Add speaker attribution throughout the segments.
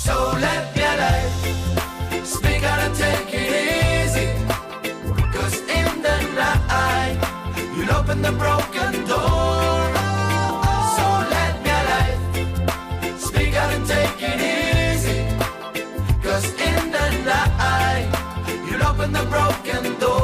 Speaker 1: So let your life speak out and take it easy. Cause in the night, you'll open the broken door. So let your life speak out and take it easy. Cause in the night, you'll open the broken door.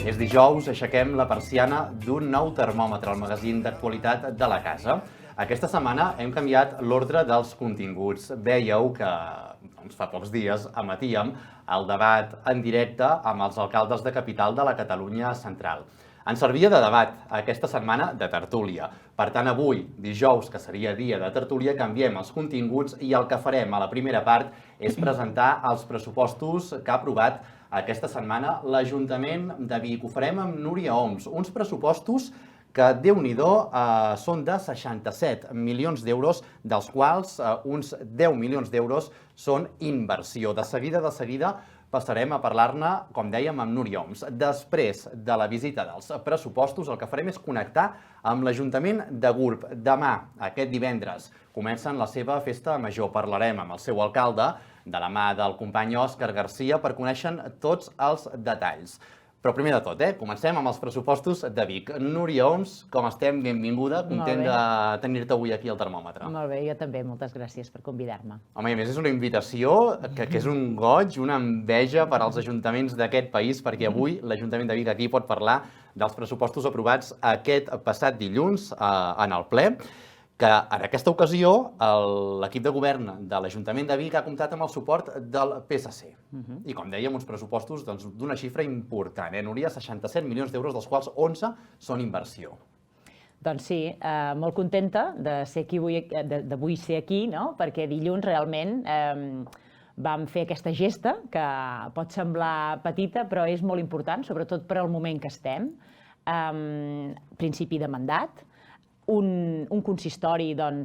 Speaker 2: És dijous, aixequem la persiana d'un nou termòmetre, al magazín d'actualitat de la casa. Aquesta setmana hem canviat l'ordre dels continguts. Veieu que fa pocs dies emetíem el debat en directe amb els alcaldes de capital de la Catalunya central. Ens servia de debat aquesta setmana de tertúlia. Per tant, avui, dijous, que seria dia de tertúlia, canviem els continguts i el que farem a la primera part és presentar els pressupostos que ha aprovat aquesta setmana l'Ajuntament de Vic. Ho farem amb Núria Oms. Uns pressupostos que, Déu-n'hi-do, són de 67 milions d'euros, dels quals uns 10 milions d'euros són inversió. De seguida, passarem a parlar-ne, com dèiem, amb Núria Oms. Després de la visita dels pressupostos, el que farem és connectar amb l'Ajuntament de Gurb. Demà, aquest divendres, comencen la seva festa major. Parlarem amb el seu alcalde, de la mà del company Òscar Garcia, per conèixer tots els detalls. Però primer de tot, comencem amb els pressupostos de Vic. Núria Oms, com estem? Benvinguda. Content de tenir-te avui aquí al termòmetre.
Speaker 3: Molt bé, jo també. Moltes gràcies per convidar-me.
Speaker 2: Home, i a més és una invitació que és un goig, una enveja per als ajuntaments d'aquest país, perquè avui l'Ajuntament de Vic aquí pot parlar dels pressupostos aprovats aquest passat dilluns en el ple, que en aquesta ocasió l'equip de govern de l'Ajuntament de Vic ha comptat amb el suport del PSC. I com dèiem, uns pressupostos d'una xifra important, Núria, 67 milions d'euros, dels quals 11 són inversió.
Speaker 3: Doncs sí, molt contenta d'avui ser aquí, perquè dilluns realment vam fer aquesta gesta, que pot semblar petita, però és molt important, sobretot per al moment que estem. Principi de mandat, un consistori en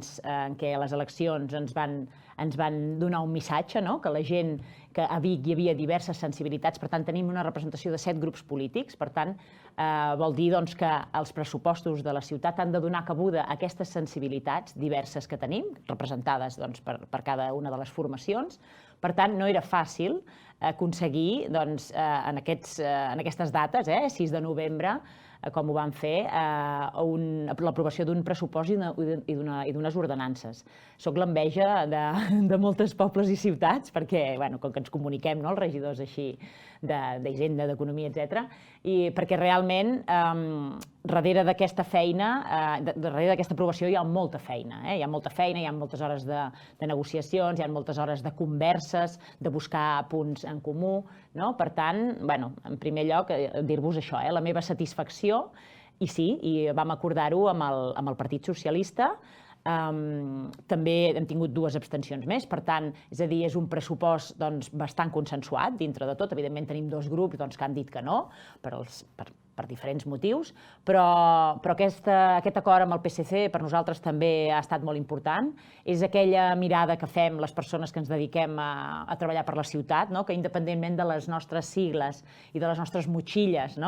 Speaker 3: què les eleccions ens van donar un missatge, que la gent, que a Vic hi havia diverses sensibilitats, per tant tenim una representació de 7 grups polítics, per tant vol dir que els pressupostos de la ciutat han de donar cabuda a aquestes sensibilitats diverses que tenim, representades per cada una de les formacions. Per tant, no era fàcil aconseguir en aquestes dates, 6 de novembre, com ho vam fer, l'aprovació d'un pressupost i d'unes ordenances. Soc l'enveja de molts pobles i ciutats, perquè, com que ens comuniquem, els regidors així d'Hisenda, d'Economia, etc., i perquè realment darrere d'aquesta feina, darrere d'aquesta aprovació hi ha molta feina. Hi ha molta feina, hi ha moltes hores de negociacions, hi ha moltes hores de converses, de buscar punts en comú. Per tant, en primer lloc, dir-vos això, la meva satisfacció, i sí, i vam acordar-ho amb el Partit Socialista. També hem tingut 2 abstencions més, per tant, és a dir, és un pressupost bastant consensuat dintre de tot. Evidentment tenim 2 grups que han dit que no, per diferents motius, però aquest acord amb el PSC per nosaltres també ha estat molt important. És aquella mirada que fem les persones que ens dediquem a treballar per la ciutat, que independentment de les nostres sigles i de les nostres motxilles,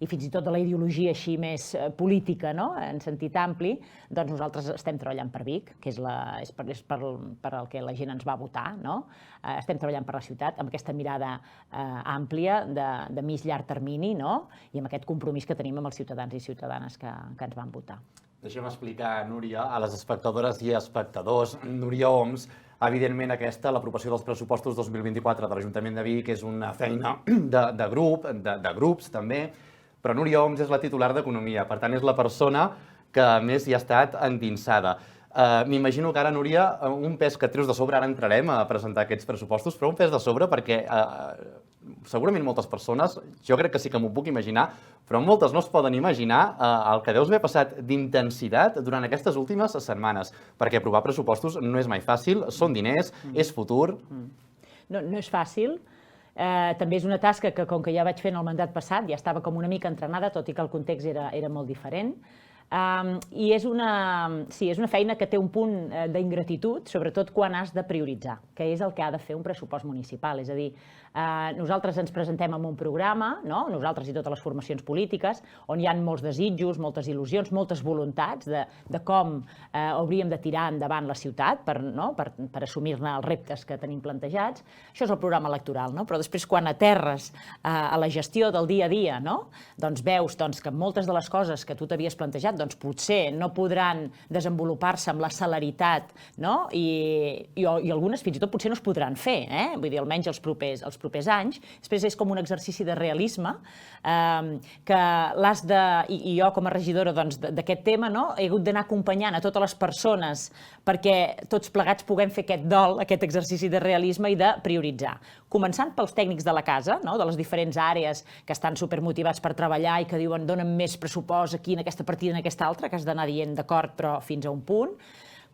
Speaker 3: i fins i tot de la ideologia així més política, en sentit ampli, doncs nosaltres estem treballant per Vic, que és per al que la gent ens va votar. Estem treballant per la ciutat amb aquesta mirada àmplia de mig llarg termini i amb aquest compromís que tenim amb els ciutadans i ciutadanes que ens van votar.
Speaker 2: Deixa'm explicar, Núria, a les espectadores i espectadors. Núria Oms, evidentment l'aprovació dels pressupostos 2024 de l'Ajuntament de Vic és una feina de grups també, però Núria Oms és la titular d'Economia, per tant és la persona que més hi ha estat endinsada. M'imagino que ara, Núria, un pes que et treus de sobre, ara entrarem a presentar aquests pressupostos, però un pes de sobre perquè segurament moltes persones, jo crec que sí que m'ho puc imaginar, però moltes no es poden imaginar el que deus haver passat d'intensitat durant aquestes últimes setmanes, perquè aprovar pressupostos no és mai fàcil, són diners, és futur.
Speaker 3: No és fàcil. També és una tasca que, com que ja vaig fer en el mandat passat, ja estava com una mica entrenada, tot i que el context era molt diferent. I és una feina que té un punt d'ingratitud, sobretot quan has de prioritzar, que és el que ha de fer un pressupost municipal. És a dir, nosaltres ens presentem amb un programa, nosaltres i totes les formacions polítiques, on hi ha molts desitjos, moltes il·lusions, moltes voluntats de com hauríem de tirar endavant la ciutat per assumir-ne els reptes que tenim plantejats. Això és el programa electoral, però després quan aterres a la gestió del dia a dia, doncs veus que moltes de les coses que tu t'havies plantejat potser no podran desenvolupar-se amb la celeritat i algunes fins i tot potser no es podran fer, vull dir, almenys els propers anys. Després és com un exercici de realisme que l'has de... I jo com a regidora d'aquest tema he hagut d'anar acompanyant a totes les persones perquè tots plegats puguem fer aquest dol, aquest exercici de realisme i de prioritzar. Començant pels tècnics de la casa, de les diferents àrees que estan supermotivats per treballar i que diuen donen més pressupost aquí en aquesta partida, en aquesta altra, que has d'anar dient d'acord però fins a un punt,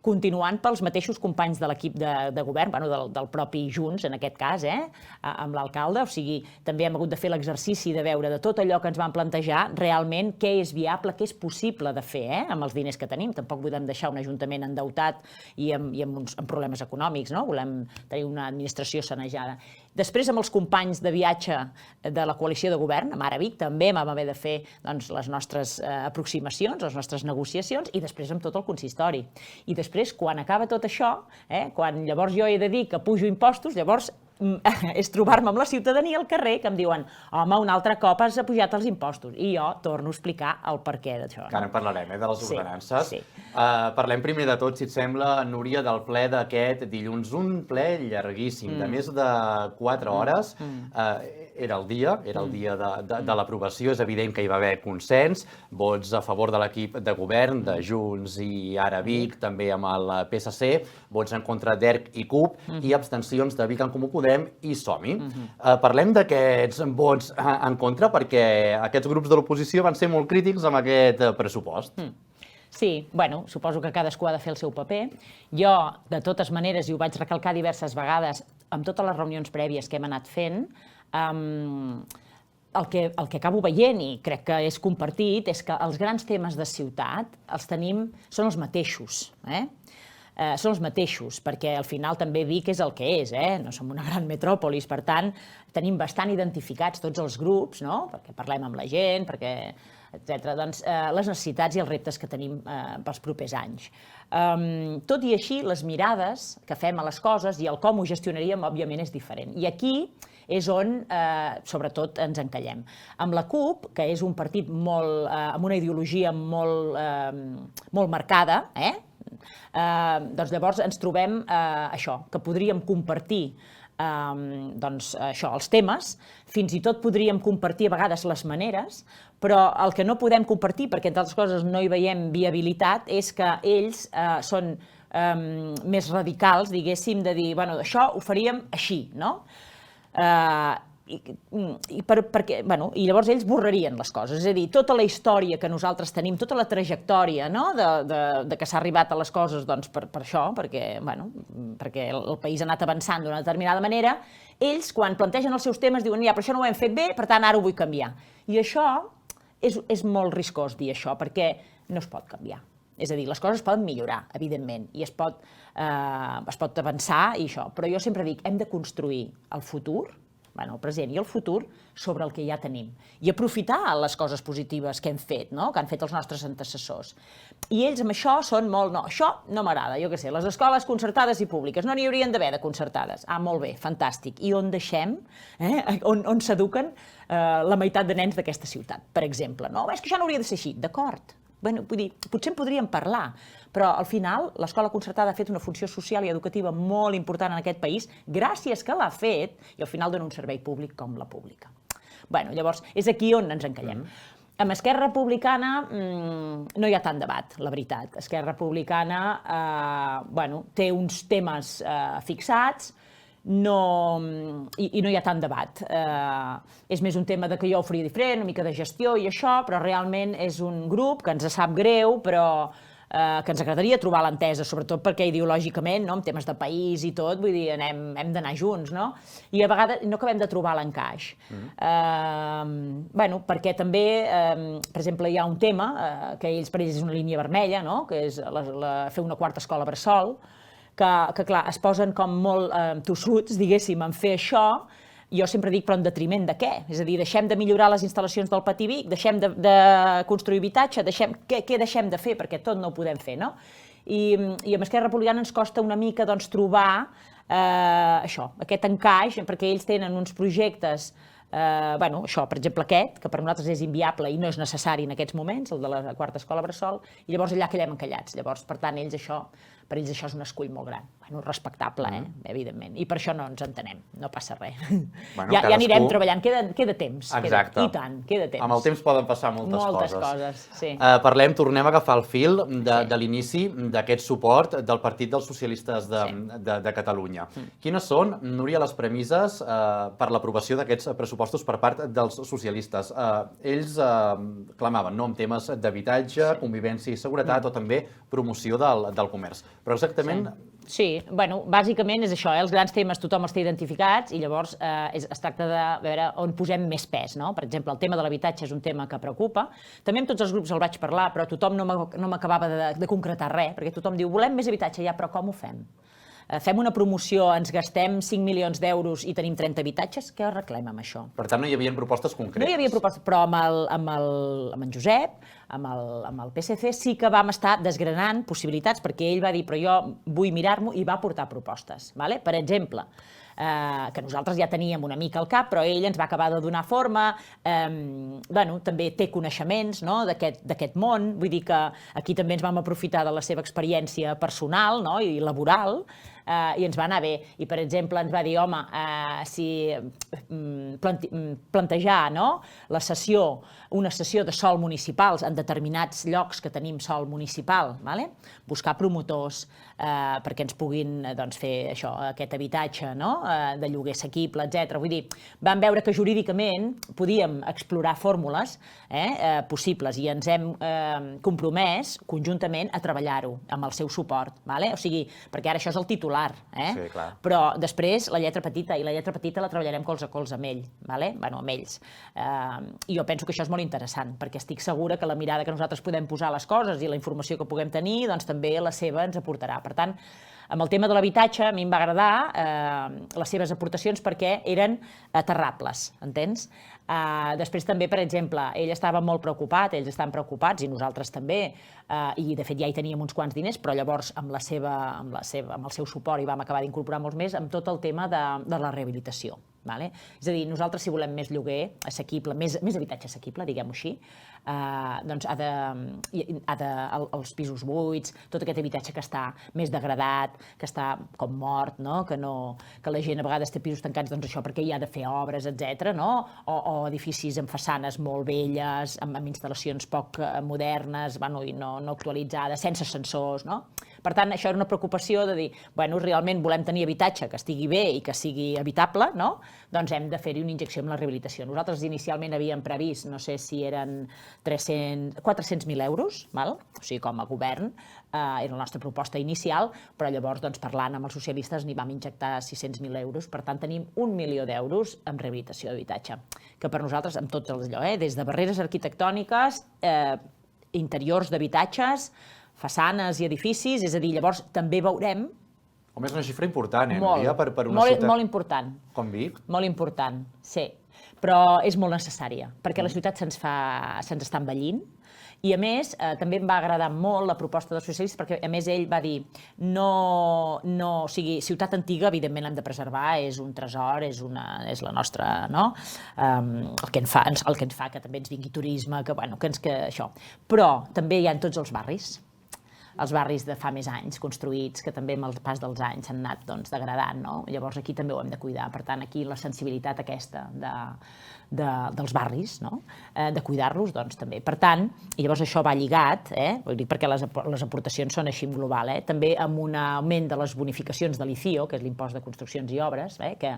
Speaker 3: continuant pels mateixos companys de l'equip de govern, del propi Junts, en aquest cas, amb l'alcalde. O sigui, també hem hagut de fer l'exercici de veure de tot allò que ens van plantejar realment què és viable, què és possible de fer amb els diners que tenim. Tampoc volem deixar un ajuntament endeutat i amb problemes econòmics, volem tenir una administració sanejada. Després, amb els companys de viatge de la coalició de govern, amb Ara Vic, també vam haver de fer les nostres aproximacions, les nostres negociacions, i després amb tot el consistori. I després, quan acaba tot això, quan llavors jo he de dir que pujo impostos, llavors és trobar-me amb la ciutadania al carrer que em diuen home, un altre cop has pujat els impostos. I jo torno a explicar el perquè d'això.
Speaker 2: Que ara en parlarem, de les ordenances.
Speaker 3: Sí.
Speaker 2: Parlem primer de tot, si et sembla, Núria, del ple d'aquest dilluns. Un ple llarguíssim, de més de 4 hores. Era el dia de l'aprovació. És evident que hi va haver consens, vots a favor de l'equip de govern, de Junts i Ara Vic, també amb el PSC, vots en contra d'ERC i CUP, i abstencions de Vic en Comú Podem i Som-hi. Parlem d'aquests vots en contra perquè aquests grups de l'oposició van ser molt crítics amb aquest pressupost.
Speaker 3: Sí, suposo que cadascú ha de fer el seu paper. Jo, de totes maneres, i ho vaig recalcar diverses vegades, amb totes les reunions prèvies que hem anat fent, el que acabo veient, i crec que és compartit, és que els grans temes de ciutat són els mateixos. Són els mateixos, perquè al final també Vic és el que és, no som una gran metròpolis, per tant, tenim bastant identificats tots els grups, perquè parlem amb la gent, etc. Doncs les necessitats i els reptes que tenim pels propers anys. Tot i així, les mirades que fem a les coses i el com ho gestionaríem, òbviament, és diferent. I aquí és on, sobretot, ens encallem. Amb la CUP, que és un partit amb una ideologia molt marcada, doncs llavors ens trobem això, que podríem compartir els temes, fins i tot podríem compartir a vegades les maneres, però el que no podem compartir, perquè entre altres coses no hi veiem viabilitat, és que ells són més radicals, diguéssim, de dir, això ho faríem així, no? I llavors ells borrarien les coses, és a dir, tota la història que nosaltres tenim, tota la trajectòria de que s'ha arribat a les coses per això, perquè el país ha anat avançant d'una determinada manera, ells quan plantegen els seus temes diuen ja, però això no ho hem fet bé, per tant ara ho vull canviar. I això és molt riscós dir això, perquè no es pot canviar. És a dir, les coses poden millorar, evidentment, i es pot avançar i això, però jo sempre dic, hem de construir el futur, el present i el futur, sobre el que ja tenim. I aprofitar les coses positives que hem fet, que han fet els nostres antecessors. I ells amb això són molt, no, això no m'agrada, jo què sé, les escoles concertades i públiques, no n'hi haurien d'haver de concertades. Ah, molt bé, fantàstic. I on deixem, on s'eduquen la meitat de nens d'aquesta ciutat, per exemple. No, és que això no hauria de ser així. D'acord. Vull dir, potser en podríem parlar, però al final l'escola concertada ha fet una funció social i educativa molt important en aquest país, gràcies que l'ha fet, i al final dona un servei públic com la pública. Llavors, és aquí on ens encallem. Amb Esquerra Republicana no hi ha tant debat, la veritat. Esquerra Republicana té uns temes fixats, i no hi ha tant debat. És més un tema que jo ho faria diferent, una mica de gestió i això, però realment és un grup que ens sap greu, però que ens agradaria trobar l'entesa, sobretot perquè ideològicament, no, en temes de país i tot, vull dir, hem d'anar junts, no? I a vegades no acabem de trobar l'encaix. Bueno, perquè també, per exemple, hi ha un tema que per ells és una línia vermella, no? Que és fer una quarta escola bressol, que clar, es posen com molt tossuts, diguéssim, en fer això. Jo sempre dic, però en detriment de què? És a dir, deixem de millorar les instal·lacions del Patí Vic, deixem de construir habitatge, què deixem de fer? Perquè tot no ho podem fer, no? I amb Esquerra Republicana ens costa una mica doncs, trobar això, aquest encaix, perquè ells tenen uns projectes, bueno, això, per exemple aquest, que per nosaltres és inviable i no és necessari en aquests moments, el de la quarta escola bressol, i llavors allà quedem encallats. Llavors, per tant, per ells això és un escull molt gran. Bueno, respectable, evidentment. I per això no ens entenem, no passa res.
Speaker 2: Bueno,
Speaker 3: ja anirem treballant, queda temps.
Speaker 2: Exacte.
Speaker 3: I tant, queda temps.
Speaker 2: Amb el temps poden passar moltes
Speaker 3: coses. Sí.
Speaker 2: Tornem a agafar el fil de l'inici d'aquest suport del Partit dels Socialistes de Catalunya. Quines són, Núria, les premisses per l'aprovació d'aquests pressupostos per part dels socialistes? Ells clamaven en temes d'habitatge, convivència i seguretat o també promoció del comerç. Però exactament...
Speaker 3: Sí, bueno, bàsicament és això, els grans temes tothom els té identificats i llavors es tracta de veure on posem més pes, no? Per exemple, el tema de l'habitatge és un tema que preocupa. També amb tots els grups el vaig parlar, però tothom no m'acabava de concretar res, perquè tothom diu, volem més habitatge, ja, però com ho fem? Fem una promoció, ens gastem 5 milions d'euros i tenim 30 habitatges, què arreglem amb això?
Speaker 2: Per tant, no hi havia propostes concretes.
Speaker 3: No hi havia propostes, però amb en Josep, amb el PSC, sí que vam estar desgranant possibilitats, perquè ell va dir, però jo vull mirar-m'ho, i va portar propostes. Per exemple, que nosaltres ja teníem una mica al cap, però ell ens va acabar de donar forma, també té coneixements d'aquest món, vull dir que aquí també ens vam aprofitar de la seva experiència personal i laboral, i ens va anar bé. I, per exemple, ens va dir, home, si plantejar una cessió de sòl municipals en determinats llocs que tenim sòl municipal, buscar promotors perquè ens puguin fer això, aquest habitatge de lloguer assequible, etc. Vull dir, vam veure que jurídicament podíem explorar fórmules possibles i ens hem compromès conjuntament a treballar-ho amb el seu suport. O sigui, perquè ara això és el titular, però després la lletra petita, i la lletra petita la treballarem colze a colze amb ell, amb ells. I jo penso que això és molt interessant, perquè estic segura que la mirada que nosaltres podem posar a les coses i la informació que puguem tenir, doncs també la seva ens aportarà. Per tant, amb el tema de l'habitatge, a mi em va agradar les seves aportacions perquè eren aterrables, entens? Després també, per exemple, ell estava molt preocupat, ells estan preocupats i nosaltres també, i de fet ja hi teníem uns quants diners, però llavors amb el seu suport hi vam acabar d'incorporar molts més amb tot el tema de la rehabilitació. És a dir, nosaltres si volem més lloguer assequible, més habitatge assequible, diguem-ho així, doncs els pisos buits, tot aquest habitatge que està més degradat, que està com mort, que la gent a vegades té pisos tancats perquè hi ha de fer obres, etc., o edificis amb façanes molt velles, amb instal·lacions poc modernes i no actualitzades, sense ascensors. Per tant, això era una preocupació de dir, realment volem tenir habitatge que estigui bé i que sigui habitable, doncs hem de fer-hi una injecció amb la rehabilitació. Nosaltres inicialment havíem previst, no sé si eren 400.000 euros, o sigui, com a govern, era la nostra proposta inicial, però llavors, parlant amb els socialistes, n'hi vam injectar 600.000 euros, per tant, tenim 1 milió d'euros en rehabilitació d'habitatge, que per nosaltres, amb tots els des de barreres arquitectòniques, interiors d'habitatges, façanes i edificis, és a dir, llavors també veurem...
Speaker 2: Home, és una xifra important,
Speaker 3: Núria,
Speaker 2: per una ciutat...
Speaker 3: Molt important.
Speaker 2: Com Vic?
Speaker 3: Molt important, sí. Però és molt necessària, perquè la ciutat se'ns està envellint, i a més, també em va agradar molt la proposta dels socialistes, perquè a més ell va dir, o sigui, ciutat antiga, evidentment l'hem de preservar, és un tresor, és la nostra, el que ens fa que també ens vingui turisme, que això. Però també hi ha en tots els barris. els barris de fa més anys, construïts, que també amb el pas dels anys s'han anat degradant, no? Llavors aquí també ho hem de cuidar. Per tant, aquí la sensibilitat aquesta dels barris, no? De cuidar-los, doncs també. Per tant, i llavors això va lligat, vull dir, perquè les aportacions són així en global, també amb un augment de les bonificacions de l'ICIO, que és l'impost de construccions i obres, que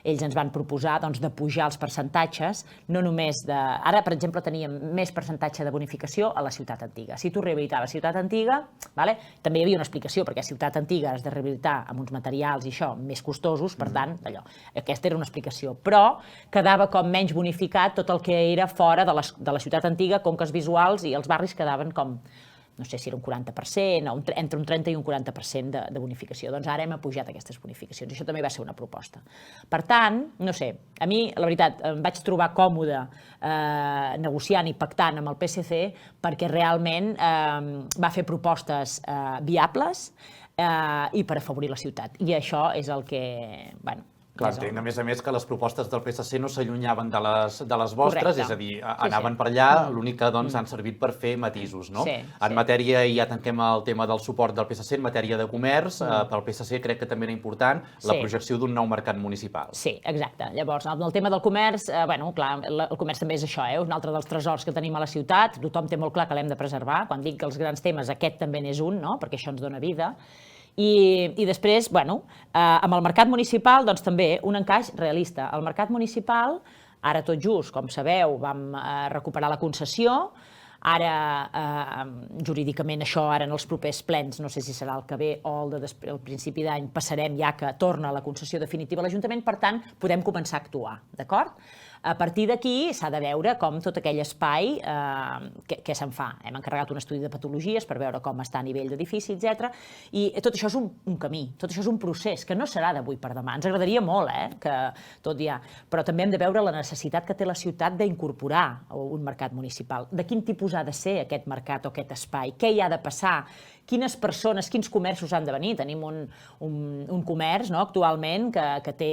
Speaker 3: ells ens van proposar de pujar els percentatges, no només de... Ara, per exemple, teníem més percentatge de bonificació a la ciutat antiga. Si tu rehabilitaves ciutat antiga, també hi havia una explicació, perquè ciutat antiga has de rehabilitar amb uns materials i això més costosos, per tant, allò. Aquesta era una explicació. Però quedava com menys bonificat tot el que era fora de la ciutat antiga, conques visuals, i els barris quedaven com, no sé si era un 40%, o entre un 30 i un 40% de bonificació. Doncs ara hem apujat aquestes bonificacions. Això també va ser una proposta. Per tant, no sé, a mi, la veritat, em vaig trobar còmode negociant i pactant amb el PSC perquè realment va fer propostes viables i per afavorir la ciutat. I això és el que, bueno...
Speaker 2: Clar, entenc, a més que les propostes del PSC no s'allunyaven de les vostres, és a dir, anaven per allà, l'únic que han servit per fer matisos, no? En matèria, i ja tanquem el tema del suport del PSC, en matèria de comerç, pel PSC crec que també era important la projecció d'un nou mercat municipal.
Speaker 3: Sí, exacte. Llavors, el tema del comerç, bueno, clar, el comerç també és això, un altre dels tresors que tenim a la ciutat, tothom té molt clar que l'hem de preservar, quan dic que els grans temes, aquest també n'és un, no?, perquè això ens dona vida. I després, bueno, amb el mercat municipal, doncs també un encaix realista. El mercat municipal, ara tot just, com sabeu, vam recuperar la concessió, ara jurídicament això, ara en els propers plens, no sé si serà el que ve o el principi d'any, passarem ja que torna la concessió definitiva a l'Ajuntament, per tant, podem començar a actuar, d'acord? A partir d'aquí s'ha de veure com tot aquell espai què se'n fa. Hem encarregat un estudi de patologies per veure com està a nivell d'edifici, etc. I tot això és un camí, tot això és un procés que no serà d'avui per demà. Ens agradaria molt, que tot ja... Però també hem de veure la necessitat que té la ciutat d'incorporar un mercat municipal. De quin tipus ha de ser aquest mercat o aquest espai? Què hi ha de passar? Quines persones, quins comerços han de venir? Tenim un comerç actualment que té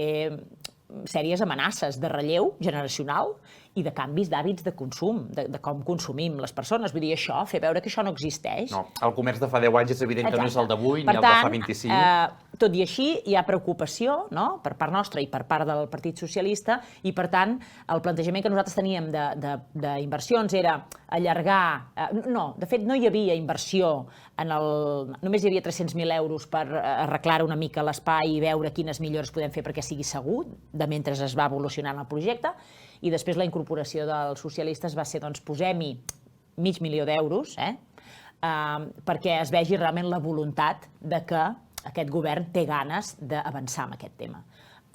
Speaker 3: sèries amenaces de relleu generacional i de canvis d'hàbits de consum, de com consumim les persones. Vull dir, això, fer veure que això no existeix.
Speaker 2: No, el comerç de fa 10 anys és evident que no és el d'avui ni el de fa 25.
Speaker 3: Per tant, tot i així, hi ha preocupació, no?, per part nostra i per part del Partit Socialista, i per tant, el plantejament que nosaltres teníem d'inversions era allargar... No, de fet, no hi havia inversió, només hi havia 300.000 euros per arreglar una mica l'espai i veure quines millores podem fer perquè sigui segur, de mentre es va evolucionant el projecte, i després la incorporació dels socialistes va ser, doncs, posem-hi $500.000 perquè es vegi realment la voluntat de que aquest govern té ganes d'avançar en aquest tema.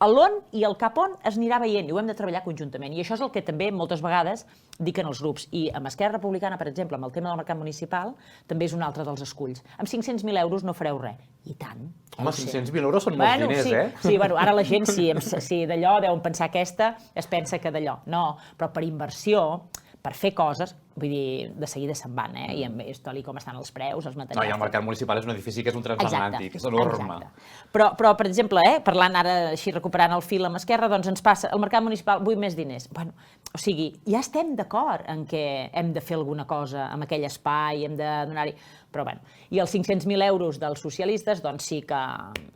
Speaker 3: L'on i el cap on es anirà veient i ho hem de treballar conjuntament. I això és el que també moltes vegades diuen els grups. I amb Esquerra Republicana, per exemple, amb el tema del mercat municipal, també és un altre dels esculls. Amb 500.000 euros no fareu res. I tant.
Speaker 2: Home, 500.000 euros són molts diners,
Speaker 3: Sí, ara la gent, si d'allò deuen pensar aquesta, es pensa que d'allò. No, però per inversió, per fer coses, vull dir, de seguida se'n van, i amb tal com estan els preus, els materials...
Speaker 2: No, i el mercat municipal és un edifici que és un transatlàntic, és enorme.
Speaker 3: Però, per exemple, parlant ara, així recuperant el fil amb Esquerra, doncs ens passa, el mercat municipal, vull més diners. Bueno, o sigui, ja estem d'acord en què hem de fer alguna cosa amb aquell espai, hem de donar-hi... Però, bueno, i els 500.000 euros dels socialistes, doncs sí que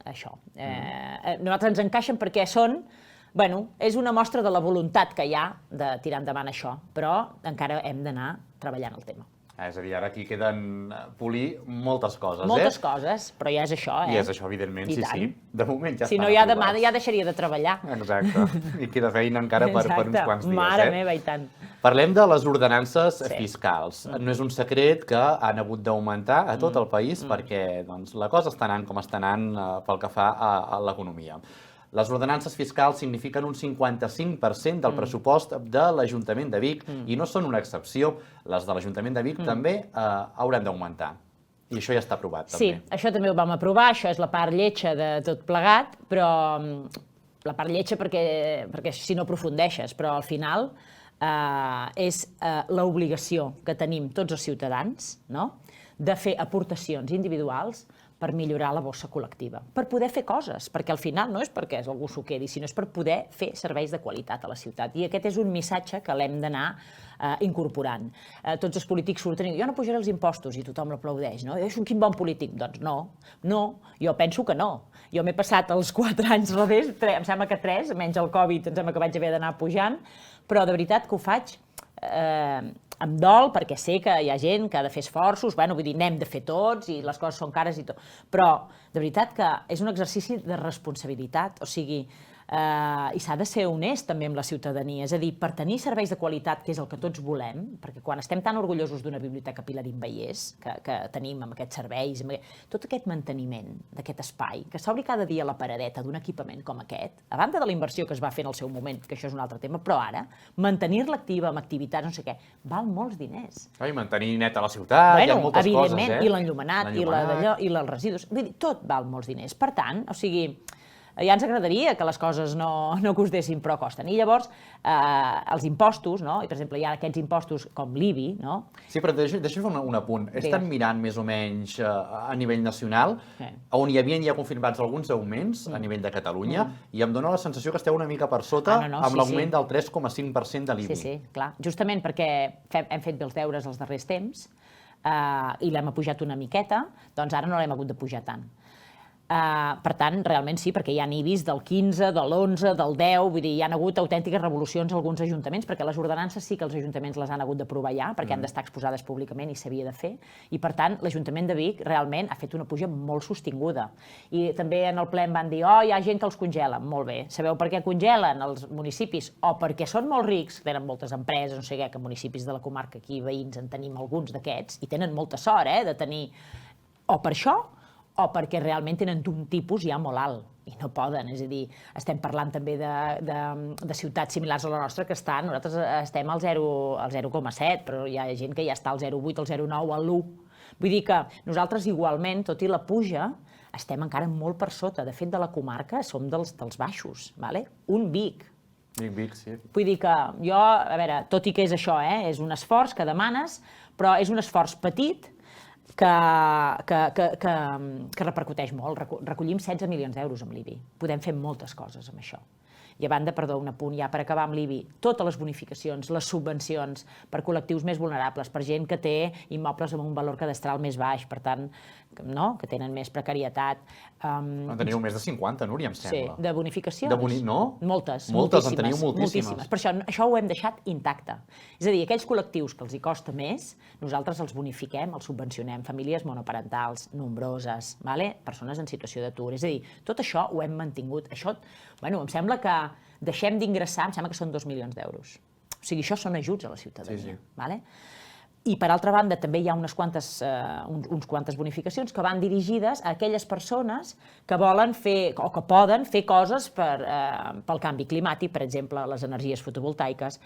Speaker 3: això. Nosaltres ens encaixen perquè són... Bueno, és una mostra de la voluntat que hi ha de tirar endavant això, però encara hem d'anar treballant el tema.
Speaker 2: És a dir, ara aquí queden polir moltes coses,
Speaker 3: Moltes coses, però ja és això,
Speaker 2: I és això, evidentment, sí. De moment ja estan aprovats.
Speaker 3: Si no, ja demà ja deixaria de treballar.
Speaker 2: Exacte. I queda feina encara per uns quants dies,
Speaker 3: Mare meva, i tant.
Speaker 2: Parlem de les ordenances fiscals. No és un secret que han hagut d'augmentar a tot el país perquè la cosa està anant com està anant pel que fa a l'economia. Les ordenances fiscals signifiquen un 55% del pressupost de l'Ajuntament de Vic i no són una excepció. Les de l'Ajuntament de Vic també hauran d'augmentar. I això ja està aprovat, també.
Speaker 3: Sí, això també ho vam aprovar, això és la part lletja de tot plegat, però la part lletja perquè si no aprofundeixes, però al final és l'obligació que tenim tots els ciutadans, no?, de fer aportacions individuals per millorar la bossa col·lectiva, per poder fer coses, perquè al final no és perquè algú s'ho quedi, sinó és per poder fer serveis de qualitat a la ciutat. I aquest és un missatge que l'hem d'anar incorporant. Tots els polítics surten i diuen, jo no pujaré els impostos, i tothom l'aplaudeix, no? És un quin bon polític. Doncs no, jo penso que no. Jo m'he passat els 4 anys revés, em sembla que 3, menys el Covid, em sembla que vaig haver d'anar pujant, però de veritat que ho faig em dol, perquè sé que hi ha gent que ha de fer esforços, vull dir, n'hem de fer tots i les coses són cares i tot, però de veritat que és un exercici de responsabilitat, o sigui, i s'ha de ser honest també amb la ciutadania, és a dir, per tenir serveis de qualitat, que és el que tots volem, perquè quan estem tan orgullosos d'una biblioteca Pilarín Vallès, que tenim amb aquests serveis, tot aquest manteniment d'aquest espai, que s'obri cada dia la paradeta d'un equipament com aquest, a banda de la inversió que es va fer en el seu moment, que això és un altre tema, però ara, mantenir-la activa amb activitats, no sé què, val molts diners.
Speaker 2: I mantenir neta la ciutat, hi ha moltes coses,
Speaker 3: i l'enllumenat, i els residus, vull dir, tot val molts diners. Per tant, o sigui, ja ens agradaria que les coses no costessin, però costen. I llavors, els impostos, no? I per exemple, hi ha aquests impostos com l'IBI, no?
Speaker 2: Sí, però deixa'm fer un apunt. Estan mirant més o menys a nivell nacional, on hi havien ja confirmats alguns augments a nivell de Catalunya, i em dona la sensació que esteu una mica per sota amb l'augment del 3,5% de l'IBI.
Speaker 3: Sí, clar. Justament perquè hem fet bé els deures els darrers temps i l'hem apujat una miqueta, doncs ara no l'hem hagut de pujar tant. Per tant, realment sí, perquè hi ha IBIs del 15, de l'11, del 10, vull dir, hi ha hagut autèntiques revolucions a alguns ajuntaments, perquè les ordenances sí que els ajuntaments les han hagut d'aprovar ja, perquè han d'estar exposades públicament i s'havia de fer, i per tant, l'Ajuntament de Vic realment ha fet una puja molt sostinguda. I també en el ple em van dir, hi ha gent que els congela, molt bé. Sabeu per què congelen els municipis? O perquè són molt rics, tenen moltes empreses, no sé què, que municipis de la comarca aquí, veïns, en tenim alguns d'aquests, i tenen molta sort, de tenir, o per això, o perquè realment tenen d'un tipus ja molt alt i no poden, és a dir, estem parlant també de ciutats similars a la nostra que nosaltres estem al 0,7, però hi ha gent que ja està al 0,8, al 0,9, al 1. Vull dir que nosaltres igualment, tot i la puja, estem encara molt per sota. De fet, de la comarca som dels baixos, un Vic.
Speaker 2: Vic, sí.
Speaker 3: Vull dir que jo, a veure, tot i que és això, és un esforç que demanes, però és un esforç petit, que repercuteix molt. Recollim 16 milions d'euros amb l'IBI. Podem fer moltes coses amb això. I a banda, perdó, un apunt ja per acabar amb l'IBI, totes les bonificacions, les subvencions per col·lectius més vulnerables, per gent que té immobles amb un valor cadastral més baix, per tant, que tenen més precarietat.
Speaker 2: En teniu més de 50, Núria, em sembla.
Speaker 3: Sí, de bonificacions.
Speaker 2: No?
Speaker 3: Moltes,
Speaker 2: en teniu moltíssimes.
Speaker 3: Per això ho hem deixat intacte. És a dir, aquells col·lectius que els hi costa més, nosaltres els bonifiquem, els subvencionem, famílies monoparentals, nombroses, persones en situació d'atur. És a dir, tot això ho hem mantingut. Això, em sembla que deixem d'ingressar, em sembla que són 2 milions d'euros. O sigui, això són ajuts a la ciutadania. I, per altra banda, també hi ha unes quantes bonificacions que van dirigides a aquelles persones que volen fer, o que poden fer coses pel canvi climàtic, per exemple, les energies fotovoltaiques,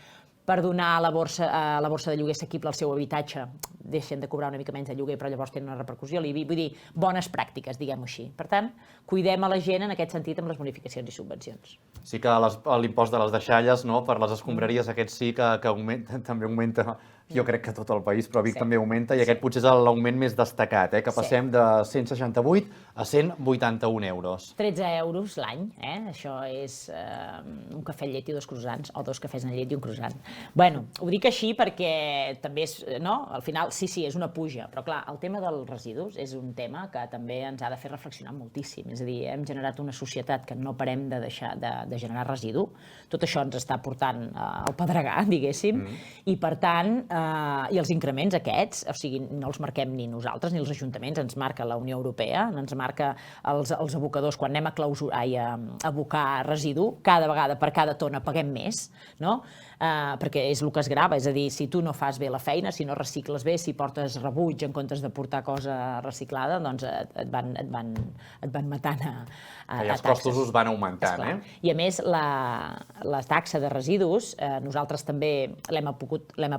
Speaker 3: per donar a la borsa de lloguer assequible al seu habitatge, deixen de cobrar una mica menys de lloguer, però llavors tenen una repercussió a l'IBI, vull dir, bones pràctiques, diguem-ho així. Per tant, cuidem a la gent en aquest sentit amb les bonificacions i subvencions.
Speaker 2: Sí que l'impost de les deixalles, per les escombraries, aquest sí que també augmenta, jo crec que tot el país, però Vic també augmenta, i aquest potser és l'augment més destacat, que passem de 168 a 181 euros.
Speaker 3: 13 euros l'any, això és un cafè amb llet i 2 croissants, o 2 cafès amb llet i un croissant. Bueno, ho dic així perquè també és, al final, sí, és una puja, però clar, el tema dels residus és un tema que també ens ha de fer reflexionar moltíssim, és a dir, hem generat una societat que no parem de deixar de generar residu, tot això ens està portant al pedregar, diguéssim, i per tant, i els increments aquests, o sigui, no els marquem ni nosaltres ni els ajuntaments, ens marca la Unió Europea, ens marca els abocadors, quan anem a abocar residu, cada vegada per cada tona paguem més, no? Perquè és el que es grava, és a dir, si tu no fas bé la feina, si no recicles bé, si portes rebuig en comptes de portar cosa reciclada, doncs et van matant a taxes.
Speaker 2: I els costos us van augmentant,
Speaker 3: I a més, la taxa de residus, nosaltres també l'hem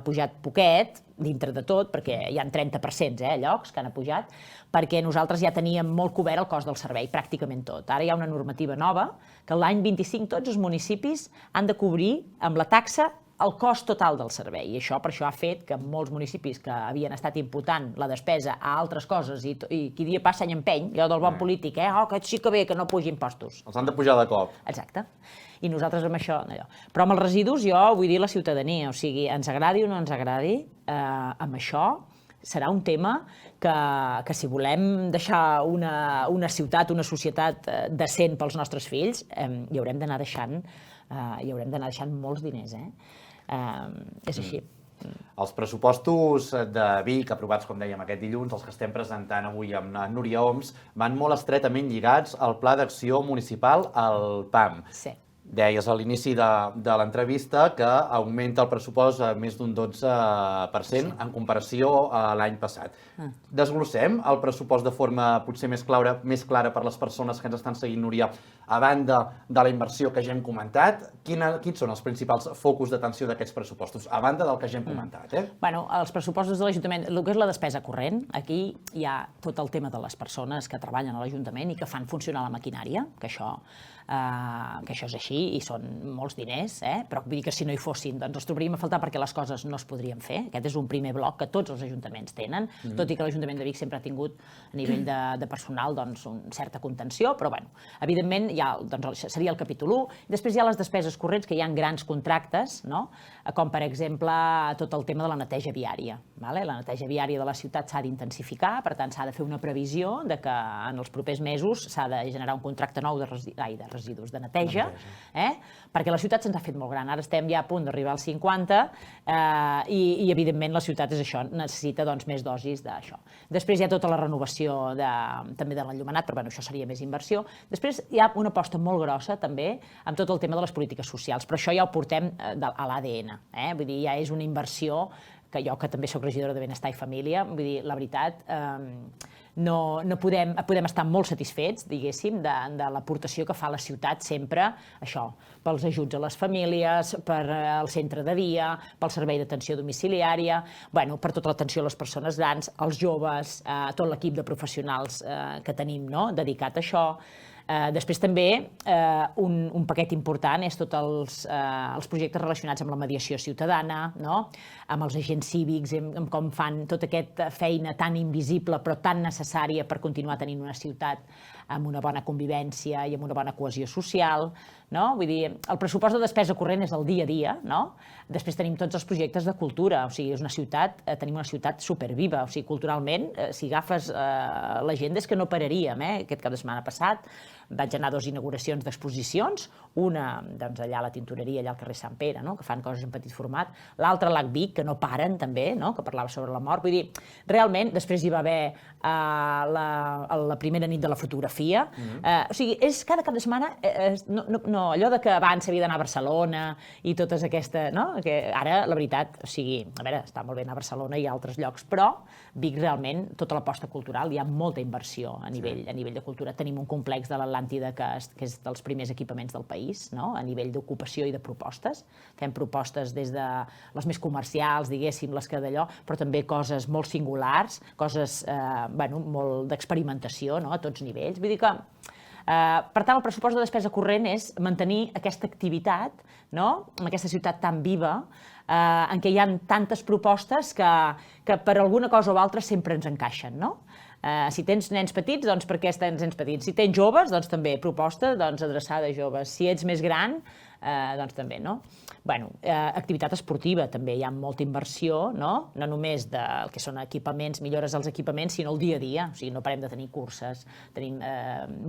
Speaker 3: apujat poquet, dintre de tot, perquè hi ha 30% llocs que han apujat, perquè nosaltres ja teníem molt cobert el cost del servei, pràcticament tot. Ara hi ha una normativa nova que l'any 25 tots els municipis han de cobrir amb la taxa el cost total del servei. I això per això ha fet que molts municipis que havien estat imputant la despesa a altres coses i qui dia passa any empeny, allò del bon polític, que sí que bé que no pugi impostos.
Speaker 2: Els han de pujar de cop.
Speaker 3: Exacte. I nosaltres amb això, allò. Però amb els residus jo vull dir la ciutadania, o sigui, ens agradi o no ens agradi, amb això serà un tema que si volem deixar una ciutat, una societat decent pels nostres fills, hi haurem d'anar deixant molts diners, és així.
Speaker 2: Els pressupostos de Vic, aprovats, com dèiem, aquest dilluns, els que estem presentant avui amb Núria Oms, van molt estretament lligats al Pla d'Acció Municipal, el PAM.
Speaker 3: Sí.
Speaker 2: Deies a l'inici de l'entrevista que augmenta el pressupost a més d'un 12% en comparació a l'any passat. Desglossem el pressupost de forma potser més clara per les persones que ens estan seguint, Núria, a banda de la inversió que ja hem comentat. Quins són els principals focus d'atenció d'aquests pressupostos, a banda del que ja hem comentat?
Speaker 3: Bueno, els pressupostos de l'Ajuntament, el que és la despesa corrent, aquí hi ha tot el tema de les persones que treballen a l'Ajuntament i que fan funcionar la maquinària, que això és així i són molts diners, però vull dir que si no hi fossin doncs els trobaríem a faltar perquè les coses no es podrien fer. Aquest és un primer bloc que tots els ajuntaments tenen, tot i que l'Ajuntament de Vic sempre ha tingut a nivell de personal doncs, una certa contenció, però bueno, evidentment seria el capítol 1. Després hi ha les despeses corrents, que hi ha grans contractes, com per exemple tot el tema de la neteja viària. La neteja viària de la ciutat s'ha d'intensificar, per tant s'ha de fer una previsió de que en els propers mesos s'ha de generar un contracte nou de residus, de neteja, perquè la ciutat se'ns ha fet molt gran. Ara estem ja a punt d'arribar als 50 i evidentment la ciutat és això, necessita més dosis d'això. Després hi ha tota la renovació també de l'enllumenat, però això seria més inversió. Després hi ha una aposta molt grossa també amb tot el tema de les polítiques socials, però això ja ho portem a l'ADN, vull dir, ja és una inversió que jo, que també soc regidora de Benestar i Família, vull dir, la veritat, no podem estar molt satisfets, diguéssim, de l'aportació que fa la ciutat sempre, això, pels ajuts a les famílies, per al centre de dia, pel servei d'atenció domiciliària, per tota l'atenció a les persones grans, als joves, tot l'equip de professionals que tenim dedicat a això. Després també un paquet important és tots els projectes relacionats amb la mediació ciutadana, amb els agents cívics, amb com fan tota aquesta feina tan invisible però tan necessària per continuar tenint una ciutat amb una bona convivència i amb una bona cohesió social. Vull dir, el pressupost de despesa corrent és el dia a dia. Després tenim tots els projectes de cultura, o sigui, tenim una ciutat superviva, o sigui, culturalment, si agafes l'agenda és que no pararíem. Aquest cap de setmana passat vaig anar a 2 inauguracions d'exposicions, una allà a la Tintoreria, allà al carrer Sant Pere, que fan coses en petit format, l'altra a l'Ac Vic, que no paren també, que parlava sobre la mort. Vull dir, realment, després hi va haver la primera nit de la fotografia. O sigui, és cada cap de setmana, allò que abans s'havia d'anar a Barcelona i totes aquestes, que ara, la veritat, o sigui, a veure, està molt bé anar a Barcelona i a altres llocs, però Vic realment, tota l'aposta cultural, hi ha molta inversió a nivell de cultura. Tenim un complex de l'Atlàntida que és dels primers equipaments del país, a nivell d'ocupació i de propostes. Fem propostes des de les més comercials, diguéssim, les que d'allò, però també coses molt singulars, coses molt d'experimentació a tots nivells. Vull dir que, per tant, el pressupost de despesa corrent és mantenir aquesta activitat en aquesta ciutat tan viva, en què hi ha tantes propostes que per alguna cosa o altra sempre ens encaixen. Si tens nens petits, doncs per què tens nens petits? Si tens joves, doncs també proposta adreçada a joves. Si ets més gran, doncs també, activitat esportiva també, hi ha molta inversió, no només del que són equipaments, millores als equipaments, sinó el dia a dia, o sigui, no parem de tenir curses, tenim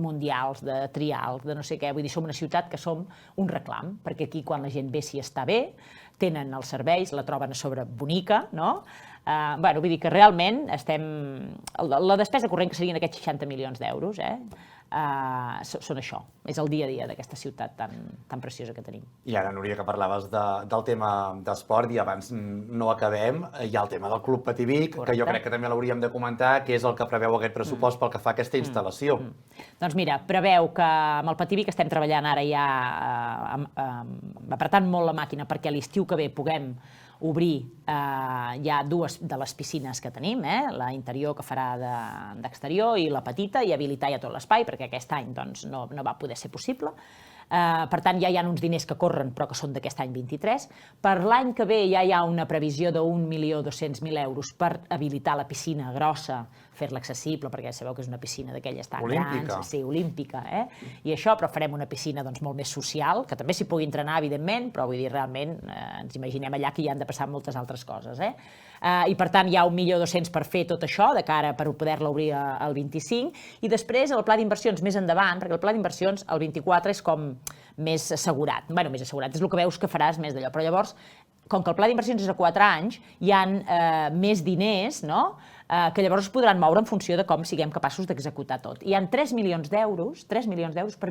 Speaker 3: mundials de trial, de no sé què, vull dir, som una ciutat que som un reclam, perquè aquí quan la gent ve s'hi està bé, tenen els serveis, la troben a sobre bonica, vull dir que realment la despesa corrent, que serien aquests 60 milions d'euros, són això, és el dia a dia d'aquesta ciutat tan preciosa que tenim.
Speaker 2: I ara, Núria, que parlaves del tema d'esport i abans no acabem, hi ha el tema del Club Patí Vic, que jo crec que també l'hauríem de comentar, que és el que preveu aquest pressupost pel que fa a aquesta instal·lació.
Speaker 3: Doncs mira, preveu que amb el Patí Vic estem treballant ara ja apretant molt la màquina perquè a l'estiu que ve puguem obrir ja 2 de les piscines que tenim, la interior que farà d'exterior i la petita, i habilitar ja tot l'espai, perquè aquest any no va poder ser possible. Per tant, ja hi ha uns diners que corren, però que són d'aquest any 23. Per l'any que ve ja hi ha una previsió de 1.200.000 euros per habilitar la piscina grossa, fer-la accessible, perquè ja sabeu que és una piscina d'aquelles tan grans. Sí, olímpica. I això, però farem una piscina molt més social, que també s'hi pugui entrenar, evidentment, però vull dir, realment ens imaginem allà que hi han de passar moltes altres coses. I per tant hi ha 1.200.000 per fer tot això, de cara per poder-la obrir al 25, i després el pla d'inversions més endavant, perquè el pla d'inversions el 24 és com més assegurat. Bé, més assegurat, és el que veus que faràs més d'allò, però llavors, com que el pla d'inversions és a 4 anys, hi ha més diners, no?, que llavors es podran moure en funció de com siguem capaços d'executar tot. Hi ha 3 milions d'euros per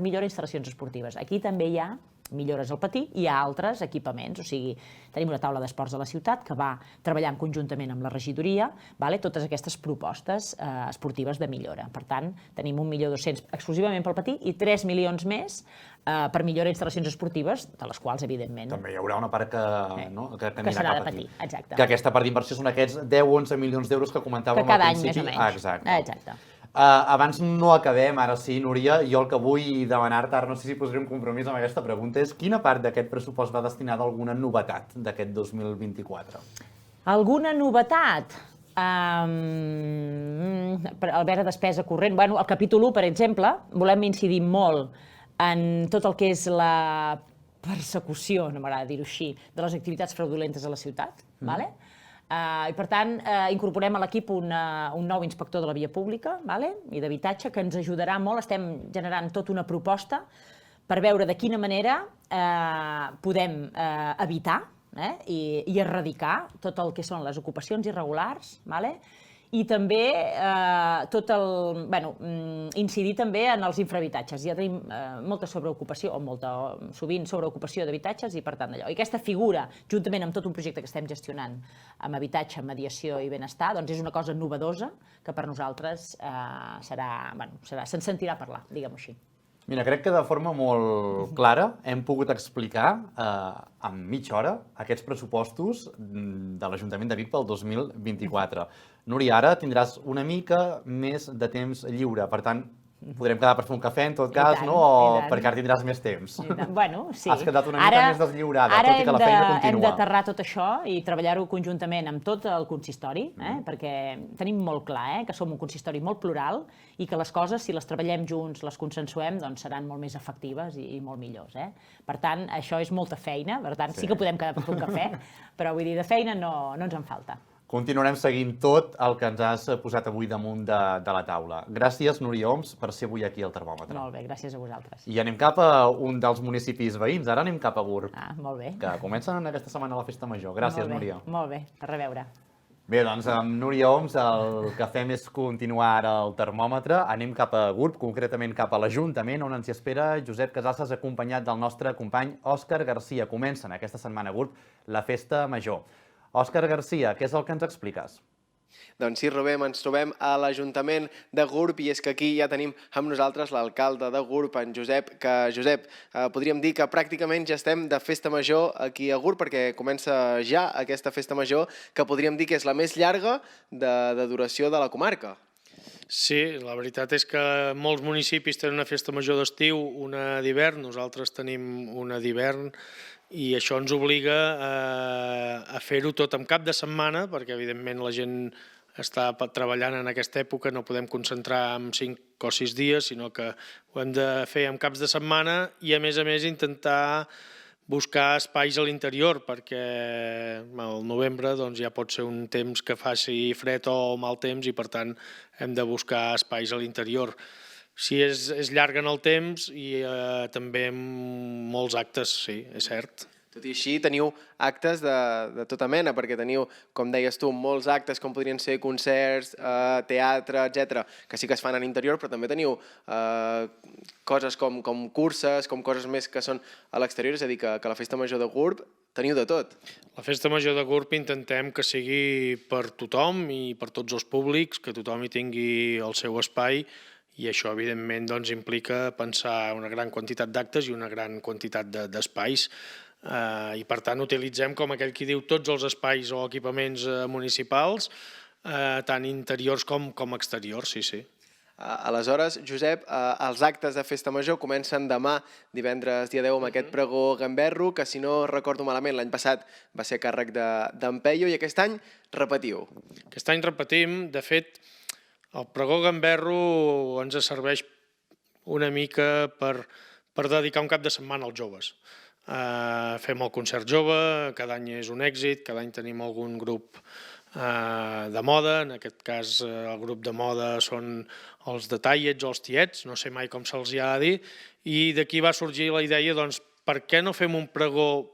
Speaker 3: millorar instal·lacions esportives. Aquí també hi ha millores al patí i hi ha altres equipaments, o sigui, tenim una taula d'esports de la ciutat que va treballant conjuntament amb la regidoria totes aquestes propostes esportives de millora. Per tant, tenim 1.200.000 exclusivament pel patí i 3 milions més per millorar instal·lacions esportives, de les quals, evidentment...
Speaker 2: També hi haurà una part que
Speaker 3: serà de patí, exacte.
Speaker 2: Que aquesta part d'inversió són aquests 10-11 milions d'euros que comentàvem al principi.
Speaker 3: Que cada any, més o menys.
Speaker 2: Exacte. Abans no acabem, ara sí, Núria, jo el que vull demanar-te, ara no sé si posaré un compromís amb aquesta pregunta, és quina part d'aquest pressupost va destinada a alguna novetat d'aquest 2024?
Speaker 3: Alguna novetat? Albert, despesa corrent. Bueno, al capítol 1, per exemple, volem incidir molt en tot el que és la persecució, no m'agrada dir-ho així, de les activitats fraudulentes a la ciutat, d'acord? I per tant, incorporem a l'equip un nou inspector de la via pública i d'habitatge que ens ajudarà molt. Estem generant tota una proposta per veure de quina manera podem evitar i erradicar tot el que són les ocupacions irregulars, i també incidir també en els infrahabitatges. Ja tenim molta sobreocupació, sovint sobreocupació d'habitatges, i per tant allò. I aquesta figura, juntament amb tot un projecte que estem gestionant amb habitatge, mediació i benestar, doncs és una cosa novedosa que per nosaltres se'n sentirà parlar, diguem-ho així.
Speaker 2: Mira, crec que de forma molt clara hem pogut explicar en mitja hora aquests pressupostos de l'Ajuntament de Vic pel 2024. Núria, ara tindràs una mica més de temps lliure, per tant, podrem quedar per fer un cafè, en tot cas, no? O perquè ara tindràs més temps.
Speaker 3: Bueno, sí.
Speaker 2: Has quedat una mica més deslliurada, tot i que la feina continua.
Speaker 3: Ara hem d'aterrar tot això i treballar-ho conjuntament amb tot el consistori, perquè tenim molt clar que som un consistori molt plural i que les coses, si les treballem junts, les consensuem, doncs seran molt més efectives i molt millors. Per tant, això és molta feina, per tant, sí que podem quedar per fer un cafè, però vull dir, de feina no ens en falta.
Speaker 2: Continuarem seguint tot el que ens has posat avui damunt de la taula. Gràcies, Núria Oms, per ser avui aquí al termòmetre.
Speaker 3: Molt bé, gràcies a vosaltres.
Speaker 2: I anem cap a un dels municipis veïns. Ara anem cap a Gurb.
Speaker 3: Molt bé.
Speaker 2: Que comencen aquesta setmana la Festa Major. Gràcies, Núria.
Speaker 3: Molt bé, per reveure.
Speaker 2: Bé, doncs amb Núria Oms el que fem és continuar ara al termòmetre. Anem cap a Gurb, concretament cap a l'Ajuntament, on ens hi espera Josep Casasses, acompanyat del nostre company Òscar Garcia. Comencen aquesta setmana a Gurb la Festa Major. Òscar Garcia, què és el que ens expliques?
Speaker 4: Doncs sí, Rubem, ens trobem a l'Ajuntament de Gurb i és que aquí ja tenim amb nosaltres l'alcalde de Gurb, en Josep, que, Josep, podríem dir que pràcticament ja estem de Festa Major aquí a Gurb perquè comença ja aquesta Festa Major que podríem dir que és la més llarga de duració de la comarca.
Speaker 5: Sí, la veritat és que molts municipis tenen una Festa Major d'estiu, una d'hivern, nosaltres tenim una d'hivern, i això ens obliga a fer-ho tot en cap de setmana, perquè evidentment la gent està treballant en aquesta època, no podem concentrar en 5 o 6 dies, sinó que ho hem de fer en caps de setmana i a més intentar buscar espais a l'interior, perquè al novembre ja pot ser un temps que faci fred o mal temps i per tant hem de buscar espais a l'interior. Sí, és llarg en el temps i també amb molts actes, sí, és cert.
Speaker 4: Tot i així, teniu actes de tota mena, perquè teniu, com deies tu, molts actes com podrien ser concerts, teatre, etc., que sí que es fan a l'interior, però també teniu coses com curses, com coses més que són a l'exterior, és a dir, que a la Festa Major de Gurb teniu de tot.
Speaker 5: La Festa Major de Gurb intentem que sigui per tothom i per tots els públics, que tothom hi tingui el seu espai, i això, evidentment, implica pensar una gran quantitat d'actes i una gran quantitat d'espais. I, per tant, utilitzem, com aquell qui diu, tots els espais o equipaments municipals, tant interiors com exteriors, sí.
Speaker 4: Aleshores, Josep, els actes de Festa Major comencen demà, divendres dia 10, amb aquest pregó gamberro, que si no recordo malament, l'any passat va ser a càrrec d'en Peyo, i aquest any repetiu.
Speaker 5: Aquest any repetim, de fet, el pregó gamberro ens serveix una mica per dedicar un cap de setmana als joves. Fem el concert jove, cada any és un èxit, cada any tenim algun grup de moda, en aquest cas el grup de moda són els de tallets o els tiets, no sé mai com se'ls ha de dir, i d'aquí va sorgir la idea, doncs, per què no fem un pregó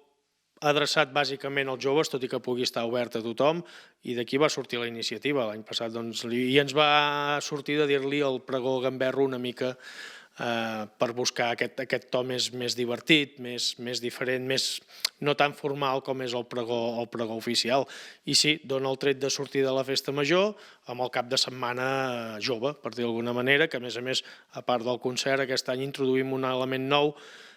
Speaker 5: adreçat bàsicament als joves, tot i que pugui estar obert a tothom, i d'aquí va sortir la iniciativa l'any passat, doncs, i ens va sortir de dir-li el pregó gamberro una mica per buscar aquest to més divertit, més diferent, no tan formal com és el pregó oficial. I sí, dona el tret de sortir de la festa major amb el cap de setmana jove, per dir d'alguna manera, que a més, a part del concert, aquest any introduïm un element nou,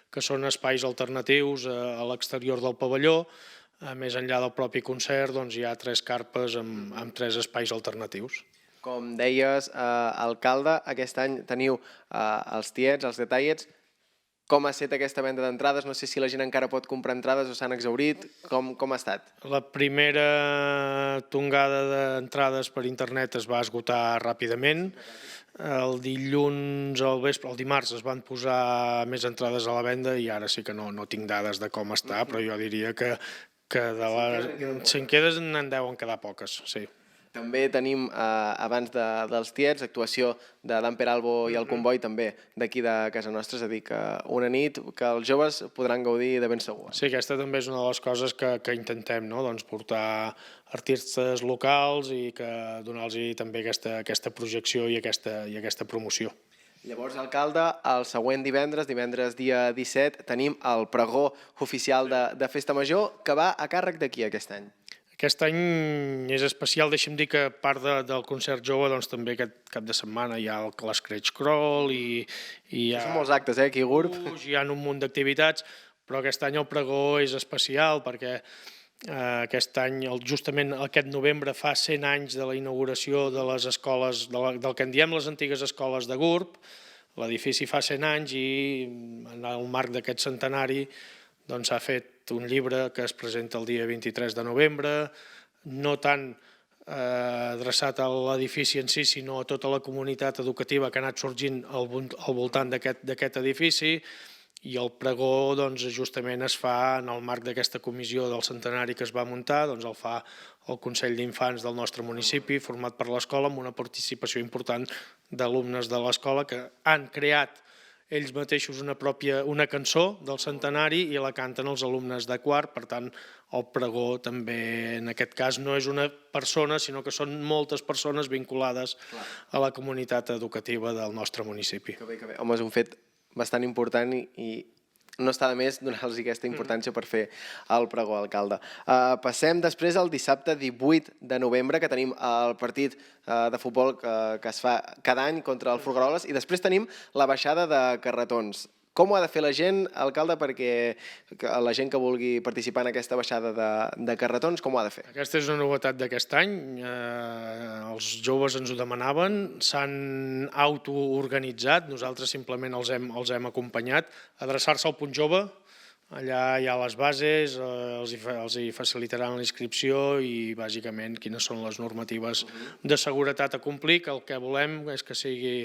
Speaker 5: que són espais alternatius a l'exterior del pavelló. Més enllà del propi concert, doncs, hi ha 3 carpes amb 3 espais alternatius.
Speaker 4: Com deies, alcalde, aquest any teniu els tiets, els detallets. Com ha estat aquesta venda d'entrades? No sé si la gent encara pot comprar entrades o s'han exhaurit. Com ha estat?
Speaker 5: La primera tongada d'entrades per internet es va esgotar ràpidament. El dilluns al vespre, el dimarts, es van posar més entrades a la venda i ara sí que no tinc dades de com està, però jo diria que de les 100 quedes en deuen quedar poques, sí.
Speaker 4: També tenim, abans dels tiets, actuació de Dan Peralbo i el Comboi, també d'aquí de casa nostra, és a dir, que una nit que els joves podran gaudir de ben segur.
Speaker 5: Sí, aquesta també és una de les coses que intentem, no? Doncs portar artistes locals i donar-los també aquesta projecció i aquesta promoció.
Speaker 4: Llavors, alcalde, el següent divendres dia 17, tenim el pregó oficial de Festa Major, que va a càrrec de qui aquest any?
Speaker 5: Aquest any és especial, deixa'm dir que a part del concert jove, doncs també aquest cap de setmana hi ha l'Scratch Crawl i hi ha...
Speaker 4: Són molts actes, aquí a GURB.
Speaker 5: Hi ha un munt d'activitats, però aquest any el pregó és especial perquè aquest any, justament aquest novembre, fa 100 anys de la inauguració de les escoles, del que en diem les antigues escoles de GURB. L'edifici fa 100 anys i en el marc d'aquest centenari s'ha fet un llibre que es presenta el dia 23 de novembre, no tant adreçat a l'edifici en si, sinó a tota la comunitat educativa que ha anat sorgint al voltant d'aquest edifici, i el pregó justament es fa en el marc d'aquesta comissió del centenari que es va muntar, el fa el Consell d'Infants del nostre municipi, format per l'escola, amb una participació important d'alumnes de l'escola que han creat ells mateixos una cançó del centenari i la canten els alumnes de quart. Per tant, el pregó també, en aquest cas, no és una persona, sinó que són moltes persones vinculades a la comunitat educativa del nostre municipi.
Speaker 4: Que bé, que bé. Home, és un fet bastant important i no està de més donar-los aquesta importància per fer el pregó, alcalde. Passem després al dissabte 18 de novembre, que tenim el partit de futbol que es fa cada any contra el Folgueroles, i després tenim la baixada de carretons. Com ho ha de fer la gent, alcalde, perquè la gent que vulgui participar en aquesta baixada de carretons, com ho ha de fer?
Speaker 5: Aquesta és una novetat d'aquest any. Els joves ens ho demanaven, s'han autoorganitzat, nosaltres simplement els hem acompanyat. Adreçar-se al Punt Jove, allà hi ha les bases, els hi facilitaran la inscripció i bàsicament quines són les normatives de seguretat a complir, que el que volem és que sigui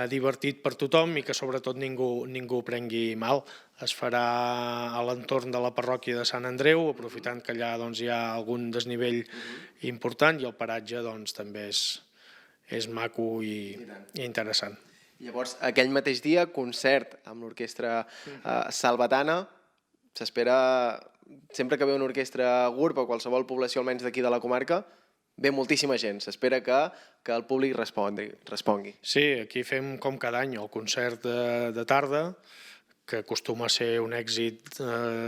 Speaker 5: divertit per tothom i que sobretot ningú prengui mal. Es farà a l'entorn de la parròquia de Sant Andreu, aprofitant que allà hi ha algun desnivell important i el paratge també és maco i interessant.
Speaker 4: Llavors, aquell mateix dia, concert amb l'orquestra salvatana. S'espera, sempre que ve una orquestra GURB o qualsevol població almenys d'aquí de la comarca, ve moltíssima gent, s'espera que el públic respongui.
Speaker 5: Sí, aquí fem com cada any el concert de tarda, que acostuma a ser un èxit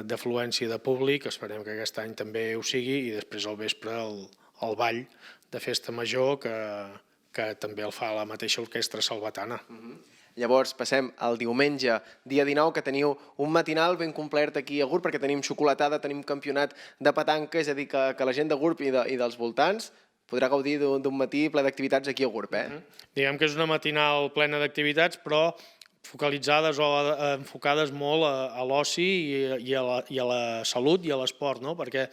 Speaker 5: d'afluència de públic, esperem que aquest any també ho sigui, i després al vespre el ball de Festa Major, que també el fa la mateixa orquestra salvatana.
Speaker 4: Llavors passem al diumenge, dia 19, que teniu un matinal ben complet aquí a GURB, perquè tenim xocolatada, tenim campionat de petanca, és a dir, que la gent de GURB i dels voltants podrà gaudir d'un matí ple d'activitats aquí a GURB,
Speaker 5: Diguem que és una matinal plena d'activitats, però focalitzades o enfocades molt a l'oci i a la salut i a l'esport, no? Perquè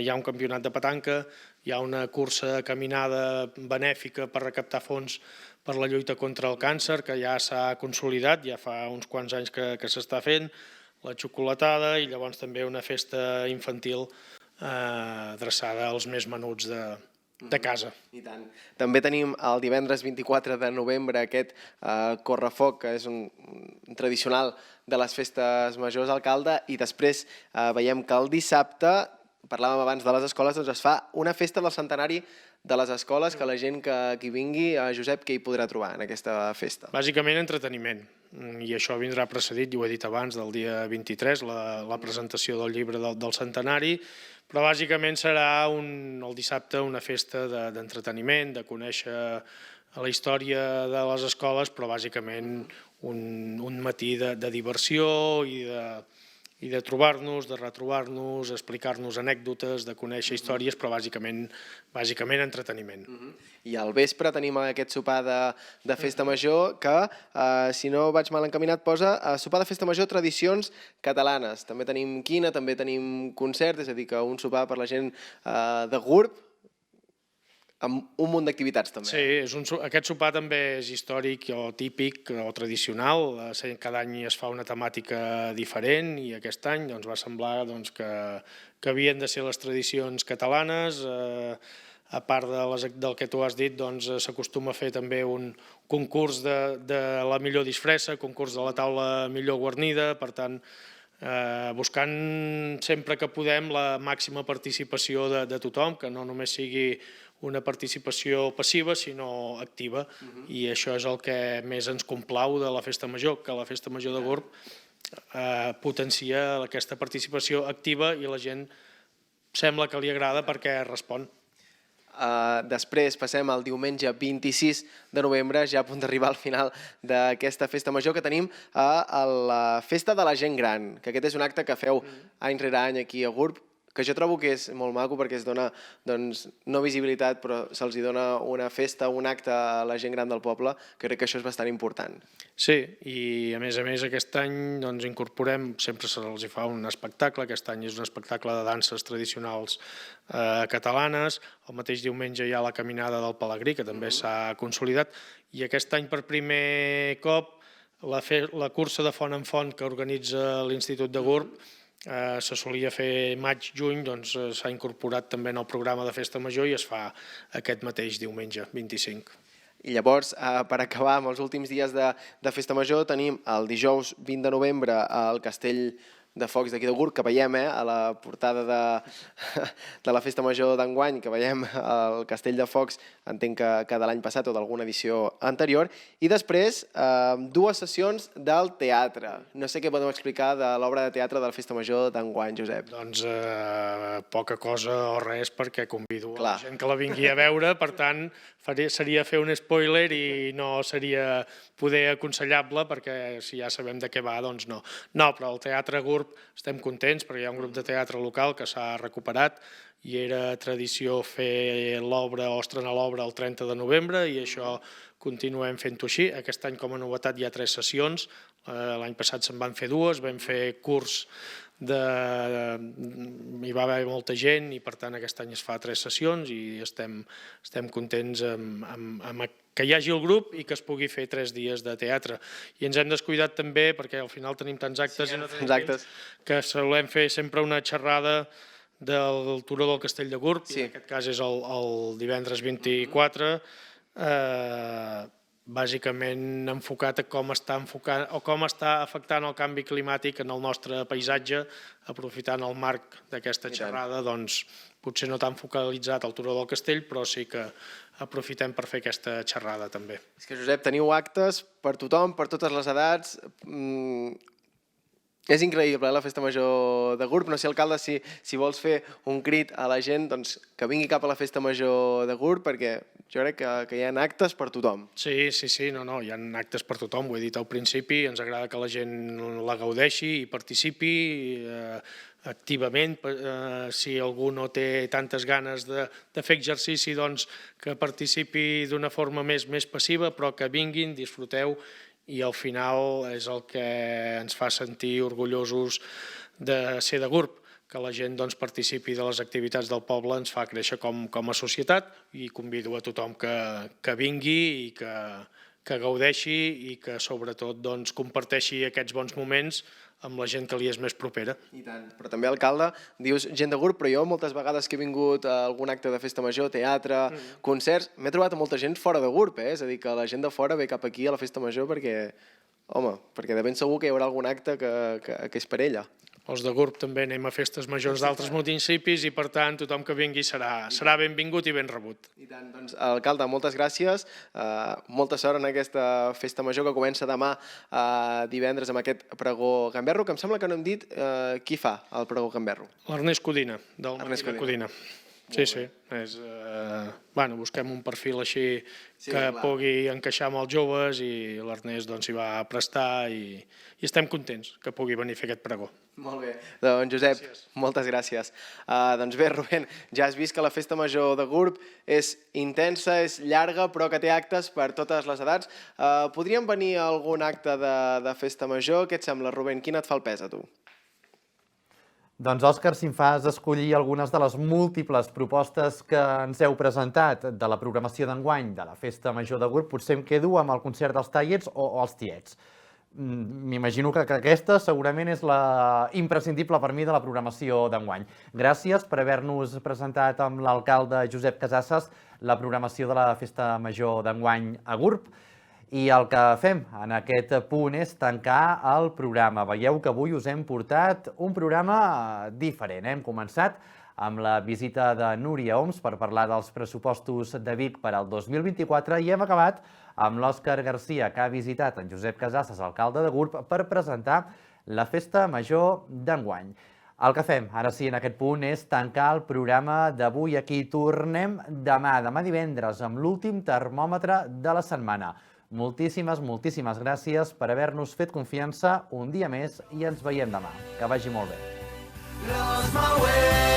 Speaker 5: hi ha un campionat de petanca, hi ha una cursa caminada benèfica per recaptar fons per la lluita contra el càncer, que ja s'ha consolidat, ja fa uns quants anys que s'està fent, la xocolatada i llavors també una festa infantil adreçada als més menuts de casa.
Speaker 4: I tant. També tenim el divendres 24 de novembre aquest correfoc, que és un tradicional de les festes majors, alcalde, i després veiem que el dissabte, parlàvem abans de les escoles, doncs es fa una festa del centenari de les escoles, que la gent que vingui, Josep, què hi podrà trobar en aquesta festa?
Speaker 5: Bàsicament entreteniment, i això vindrà precedit, i ho he dit abans, del dia 23, la presentació del llibre del centenari, però bàsicament serà el dissabte una festa d'entreteniment, de conèixer la història de les escoles, però bàsicament un matí de diversió i de trobar-nos, de retrobar-nos, explicar-nos anècdotes, de conèixer històries, però bàsicament entreteniment.
Speaker 4: I al vespre tenim aquest sopar de festa major que, si no vaig mal encaminat, posa sopar de festa major tradicions catalanes. També tenim quina, també tenim concert, és a dir, que un sopar per la gent de GURB, amb un munt d'activitats també.
Speaker 5: Sí, aquest sopar també és històric o típic o tradicional. Cada any es fa una temàtica diferent i aquest any va semblar que havien de ser les tradicions catalanes. A part del que tu has dit, s'acostuma a fer també un concurs de la millor disfressa, concurs de la taula millor guarnida, per tant, buscant sempre que podem la màxima participació de tothom, que no només sigui una participació passiva, sinó activa, i això és el que més ens complau de la Festa Major, que la Festa Major de GURB potencia aquesta participació activa i la gent sembla que li agrada perquè respon.
Speaker 4: Després passem al diumenge 26 de novembre, ja a punt d'arribar al final d'aquesta Festa Major, que tenim a la Festa de la Gent Gran, que aquest és un acte que feu any rere any aquí a GURB, que jo trobo que és molt maco perquè es dona, no visibilitat, però se'ls dona una festa, un acte a la gent gran del poble, que crec que això és bastant important.
Speaker 5: Sí, i a més aquest any incorporem, sempre se'ls fa un espectacle, aquest any és un espectacle de danses tradicionals catalanes, el mateix diumenge hi ha la caminada del Pelegrí, que també s'ha consolidat, i aquest any per primer cop la cursa de font en font que organitza l'Institut de GURB se solia fer maig-juny, s'ha incorporat també en el programa de Festa Major i es fa aquest mateix diumenge, 25.
Speaker 4: I llavors, per acabar amb els últims dies de Festa Major, tenim el dijous 20 de novembre al Castell de Focs d'aquí de GURB, que veiem a la portada de la Festa Major d'enguany, que veiem el Castell de Focs, entenc que de l'any passat o d'alguna edició anterior, i després dues sessions del teatre. No sé què podem explicar de l'obra de teatre de la Festa Major d'enguany, Josep.
Speaker 5: Doncs poca cosa o res, perquè convido a la gent que la vingui a veure, per tant seria fer un spoiler i no seria poder aconsellable, perquè si ja sabem de què va, doncs no. No, però el Teatre GURB estem contents perquè hi ha un grup de teatre local que s'ha recuperat i era tradició fer l'obra o estrenar l'obra el 30 de novembre i això continuem fent-ho així. Aquest any, com a novetat, hi ha 3 sessions. L'any passat se'n van fer 2, vam fer curs hi va haver molta gent i per tant aquest any es fa 3 sessions i estem contents amb que hi hagi el grup i que es pugui fer 3 dies de teatre. I ens hem descuidat també, perquè al final tenim tants actes i no tenim temps, que solem fer sempre una xerrada del Turó del Castell de GURB, i en aquest cas és el divendres 24, bàsicament enfocat a com està afectant el canvi climàtic en el nostre paisatge, aprofitant el marc d'aquesta xerrada, doncs potser no tan focalitzat al Turó del Castell, però sí que aprofitem per fer aquesta xerrada també.
Speaker 4: És que, Josep, teniu actes per tothom, per totes les edats, És increïble, la festa major de Gurb. No sé, alcalde, si vols fer un crit a la gent doncs, que vingui cap a la festa major de Gurb, perquè jo crec que hi ha actes per tothom.
Speaker 5: Sí, no, hi ha actes per tothom, ho he dit al principi, ens agrada que la gent la gaudeixi i participi activament. Si algú no té tantes ganes de fer exercici, doncs que participi d'una forma més passiva, però que vinguin, disfruteu, i al final és el que ens fa sentir orgullosos de ser de Gurb, que la gent participi de les activitats del poble, ens fa créixer com a societat, i convido a tothom que vingui i que gaudeixi i que sobretot comparteixi aquests bons moments amb la gent que li és més propera.
Speaker 4: I tant. Però també, alcalde, dius gent de Gurb, però jo moltes vegades que he vingut a algun acte de festa major, teatre, concerts, m'he trobat molta gent fora de Gurb, és a dir, que la gent de fora ve cap aquí a la festa major perquè de ben segur que hi haurà algun acte que és per ella.
Speaker 5: Els de Gurb també anem a festes majors d'altres municipis i, per tant, tothom que vingui serà benvingut i ben rebut.
Speaker 4: I tant, doncs, alcalde, moltes gràcies. Molta sort en aquesta festa major que comença demà divendres amb aquest pregó gamberro, que em sembla que no hem dit qui fa el pregó gamberro.
Speaker 5: L'Ernest Codina, del Matí de Codina. Sí. Busquem un perfil així que pugui encaixar amb els joves, i l'Ernest s'hi va prestar i estem contents que pugui venir a fer aquest pregó.
Speaker 4: Molt bé. Doncs, Josep, moltes gràcies. Doncs bé, Rubén, ja has vist que la festa major de Gurb és intensa, és llarga, però que té actes per totes les edats. Podríem venir a algun acte de festa major? Què et sembla, Rubén? Quin et fa el pes, a tu?
Speaker 2: Doncs, Òscar, si em fas escollir algunes de les múltiples propostes que ens heu presentat de la programació d'enguany de la Festa Major de Gurb, potser em quedo amb el concert dels Tallets o els Tiets. M'imagino que aquesta segurament és la imprescindible per mi de la programació d'enguany. Gràcies per haver-nos presentat amb l'alcalde Josep Casasses la programació de la Festa Major d'enguany a Gurb. I el que fem en aquest punt és tancar el programa. Veieu que avui us hem portat un programa diferent. Hem començat amb la visita de Núria Oms per parlar dels pressupostos de Vic per al 2024 i hem acabat amb l'Òscar Garcia, que ha visitat en Josep Casasses, alcalde de Gurb, per presentar la Festa Major d'enguany. El que fem, ara sí, en aquest punt, és tancar el programa d'avui. Aquí tornem demà divendres, amb l'últim termòmetre de la setmana. Moltíssimes gràcies per haver-nos fet confiança un dia més i ens veiem demà. Que vagi molt bé.
Speaker 1: Lost my way.